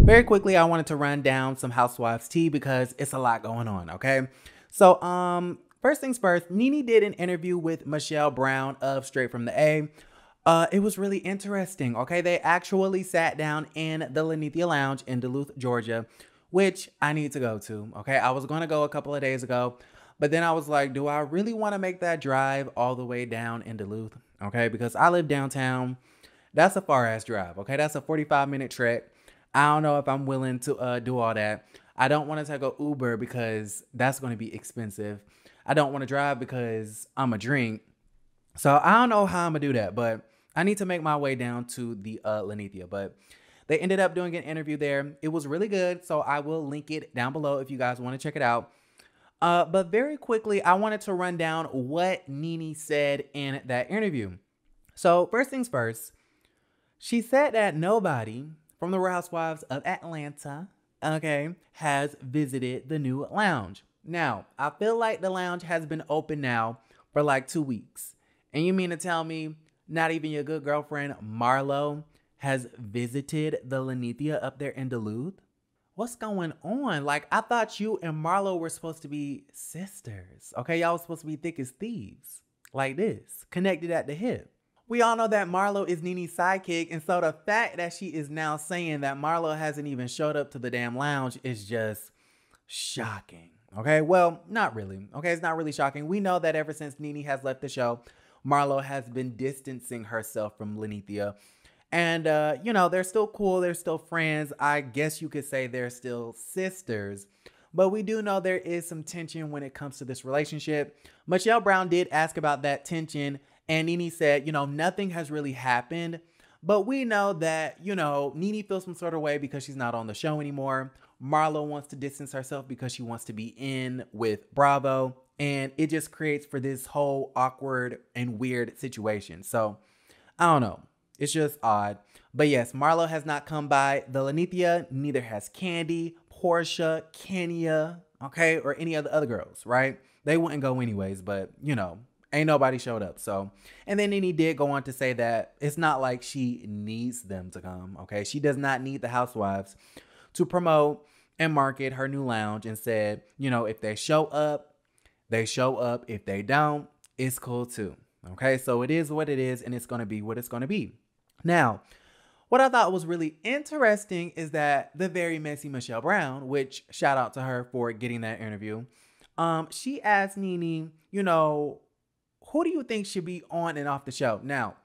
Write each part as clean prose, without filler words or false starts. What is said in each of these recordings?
Very quickly, I wanted to run down some housewives tea because it's a lot going on, okay? So, first things first, Nene did an interview with Michelle Brown of Straight from the A. It was really interesting, okay? They actually sat down in the Lenithia Lounge in Duluth, Georgia, which I need to go to, okay? I was going to go a couple of days ago, but then I was like, do I really want to make that drive all the way down in Duluth, okay? Because I live downtown. That's a far-ass drive, okay? That's a 45-minute trek. I don't know if I'm willing to do all that. I don't want to take a Uber because that's going to be expensive. I don't want to drive because I'm a drink. So I don't know how I'm going to do that, but I need to make my way down to the Lenithia. But they ended up doing an interview there. It was really good, so I will link it down below if you guys want to check it out. But very quickly, I wanted to run down what Nene said in that interview. So first things first, she said that nobody from the Real Housewives of Atlanta, okay, has visited the new lounge. Now, I feel like the lounge has been open now for like 2 weeks. And you mean to tell me not even your good girlfriend Marlo has visited the Lenithia up there in Duluth? What's going on? Like, I thought you and Marlo were supposed to be sisters. Okay, y'all were supposed to be thick as thieves. Like this, connected at the hip. We all know that Marlo is Nene's sidekick, and so the fact that she is now saying that Marlo hasn't even showed up to the damn lounge is just shocking. Okay, well, not really. Okay, it's not really shocking. We know that ever since Nene has left the show, Marlo has been distancing herself from Lenithia. And, you know, they're still cool. They're still friends. I guess you could say they're still sisters. But we do know there is some tension when it comes to this relationship. Michelle Brown did ask about that tension. And Nene said, you know, nothing has really happened. But we know that, you know, Nene feels some sort of way because she's not on the show anymore. Marlo wants to distance herself because she wants to be in with Bravo. And it just creates for this whole awkward and weird situation. So, I don't know. It's just odd. But yes, Marlo has not come by the Lenithia. Neither has Candy, Portia, Kenya, okay? Or any of the other girls, right? They wouldn't go anyways, but, you know, ain't nobody showed up. So, and then Nene did go on to say that it's not like she needs them to come, okay? She does not need the housewives to promote and market her new lounge, and said, you know, if they show up, they show up. If they don't, it's cool too, okay? So it is what it is, and it's going to be what it's going to be. Now, what I thought was really interesting is that the very messy Michelle Brown, which shout out to her for getting that interview, she asked Nene, you know, who do you think should be on and off the show? Now,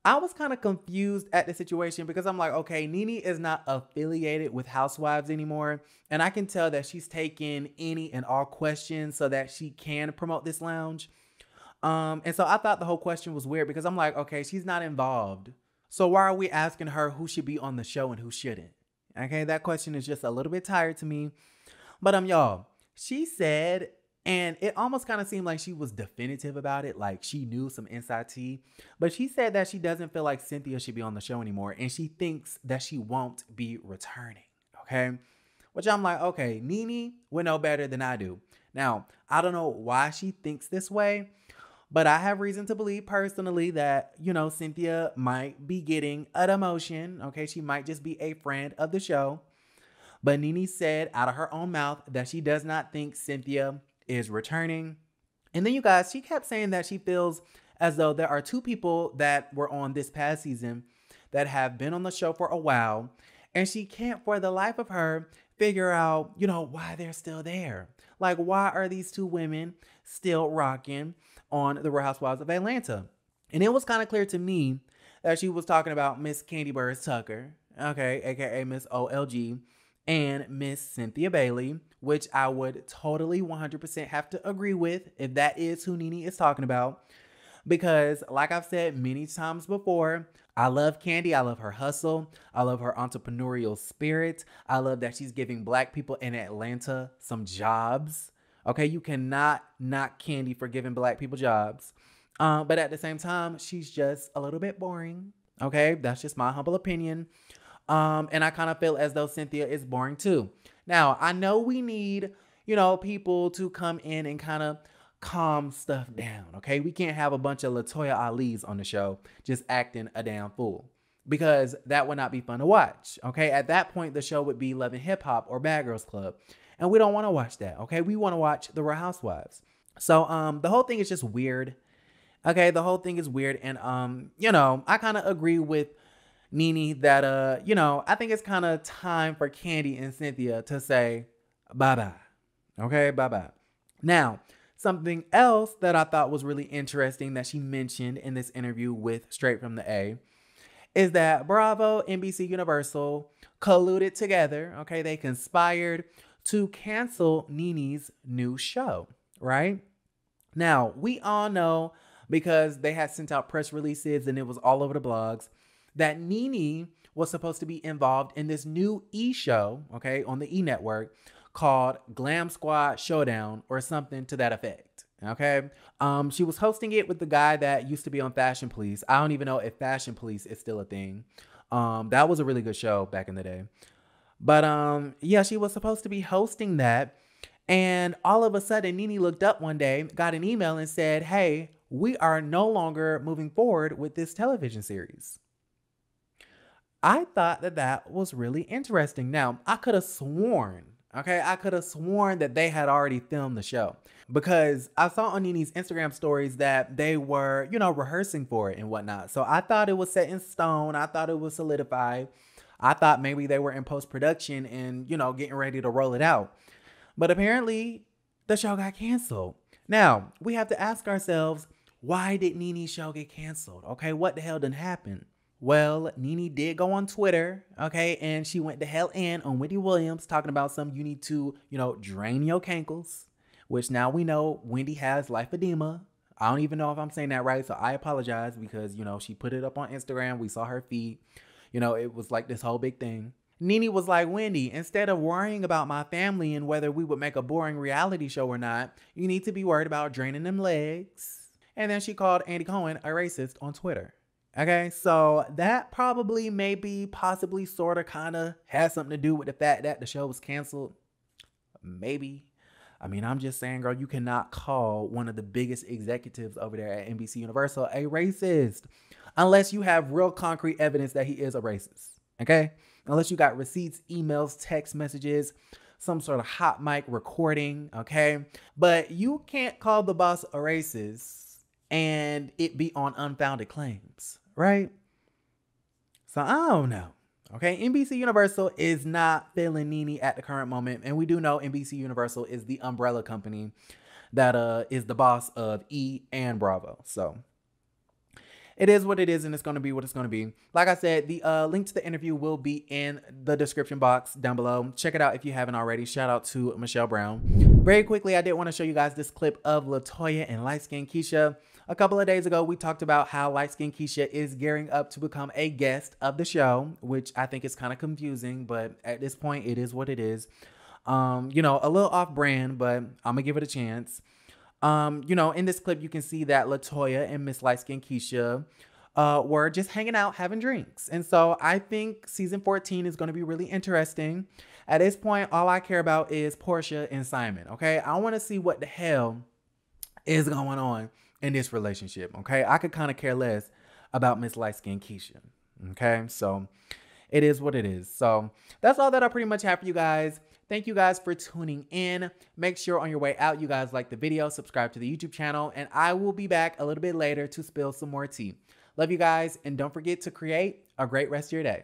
I was kind of confused at the situation because I'm like, okay, Nene is not affiliated with Housewives anymore. And I can tell that she's taking any and all questions so that she can promote this lounge. And so I thought the whole question was weird because I'm like, okay, she's not involved. So why are we asking her who should be on the show and who shouldn't? Okay, that question is just a little bit tired to me. But y'all, she said, and it almost kind of seemed like she was definitive about it, like she knew some inside tea. But she said that she doesn't feel like Cynthia should be on the show anymore, and she thinks that she won't be returning, okay? Which I'm like, okay, Nene would know better than I do. Now, I don't know why she thinks this way, but I have reason to believe personally that, you know, Cynthia might be getting a demotion, okay? She might just be a friend of the show. But Nene said out of her own mouth that she does not think Cynthia is returning. And then you guys, she kept saying that she feels as though there are two people that were on this past season that have been on the show for a while. And she can't for the life of her figure out, you know, why they're still there. Like, why are these two women still rocking on the Real Housewives of Atlanta? And it was kind of clear to me that she was talking about Miss Candy Burrs Tucker, okay, aka Miss OLG, and Miss Cynthia Bailey, which I would totally 100% have to agree with if that is who Nene is talking about. Because like I've said many times before, I love Candy. I love her hustle. I love her entrepreneurial spirit. I love that she's giving Black people in Atlanta some jobs. Okay, you cannot knock Candy for giving Black people jobs. But at the same time, she's just a little bit boring. Okay, that's just my humble opinion. And I kind of feel as though Cynthia is boring too. Now, I know we need, you know, people to come in and kind of calm stuff down, okay? We can't have a bunch of LaToya Ali's on the show just acting a damn fool. because that would not be fun to watch. Okay. At that point, the show would be Love and Hip Hop or Bad Girls Club. And we don't want to watch that. Okay. We want to watch The Real Housewives. So, the whole thing is just weird. Okay. The whole thing is weird. And, I kind of agree with Nene that, I think it's kind of time for Kandi and Cynthia to say bye-bye. Okay. Bye-bye. Now, something else that I thought was really interesting that she mentioned in this interview with Straight from the A is that Bravo, NBC, Universal colluded together. Okay. They conspired to cancel Nene's new show, right? Now, we all know, because they had sent out press releases and it was all over the blogs, that Nene was supposed to be involved in this new E! show, okay, on the E! network called Glam Squad Showdown or something to that effect, okay? She was hosting it with the guy that used to be on Fashion Police. I don't even know if Fashion Police is still a thing. That was a really good show back in the day. But yeah, she was supposed to be hosting that. And all of a sudden, Nene looked up one day, got an email and said, hey, we are no longer moving forward with this television series. I thought that that was really interesting. Now, I could have sworn, that they had already filmed the show, because I saw on Nene's Instagram stories that they were, rehearsing for it and whatnot. So I thought it was set in stone. I thought it was solidified. I thought maybe they were in post-production and, getting ready to roll it out. But apparently the show got canceled. Now, we have to ask ourselves, why did Nene's show get canceled? Okay, what the hell didn't happen? Well, Nene did go on Twitter, okay, and she went to hell in on Wendy Williams talking about you need to, drain your cankles, which now we know Wendy has lymphedema. I don't even know if I'm saying that right, so I apologize because, she put it up on Instagram. We saw her feed. It was like this whole big thing. Nene was like, Wendy, instead of worrying about my family and whether we would make a boring reality show or not, you need to be worried about draining them legs. And then she called Andy Cohen a racist on Twitter. Okay, so that probably, maybe, possibly, sort of, kind of has something to do with the fact that the show was canceled. Maybe. I mean, I'm just saying, girl, you cannot call one of the biggest executives over there at NBC Universal a racist unless you have real concrete evidence that he is a racist. Okay? Unless you got receipts, emails, text messages, some sort of hot mic recording. Okay? But you can't call the boss a racist and it be on unfounded claims. Right? So I don't know. Okay, NBC Universal is not feeling Nene at the current moment. And we do know NBC Universal is the umbrella company that is the boss of E! and Bravo. So it is what it is, and it's going to be what it's going to be. Like I said, the link to the interview will be in the description box down below. Check it out if you haven't already. Shout out to Michelle Brown. Very quickly, I did want to show you guys this clip of LaToya and light-skinned Keisha. A couple of days ago, we talked about how light-skinned Keisha is gearing up to become a guest of the show, which I think is kind of confusing, but at this point, it is what it is. A little off-brand, but I'm going to give it a chance. In this clip, you can see that LaToya and Miss Light-Skinned Keisha were just hanging out, having drinks. And so I think season 14 is going to be really interesting. At this point, all I care about is Portia and Simon, okay? I want to see what the hell is going on in this relationship, okay? I could kind of care less about Miss Light-Skinned Keisha, okay? So it is what it is. So that's all that I pretty much have for you guys. Thank you guys for tuning in. Make sure on your way out, you guys like the video, subscribe to the YouTube channel, and I will be back a little bit later to spill some more tea. Love you guys, and don't forget to create a great rest of your day.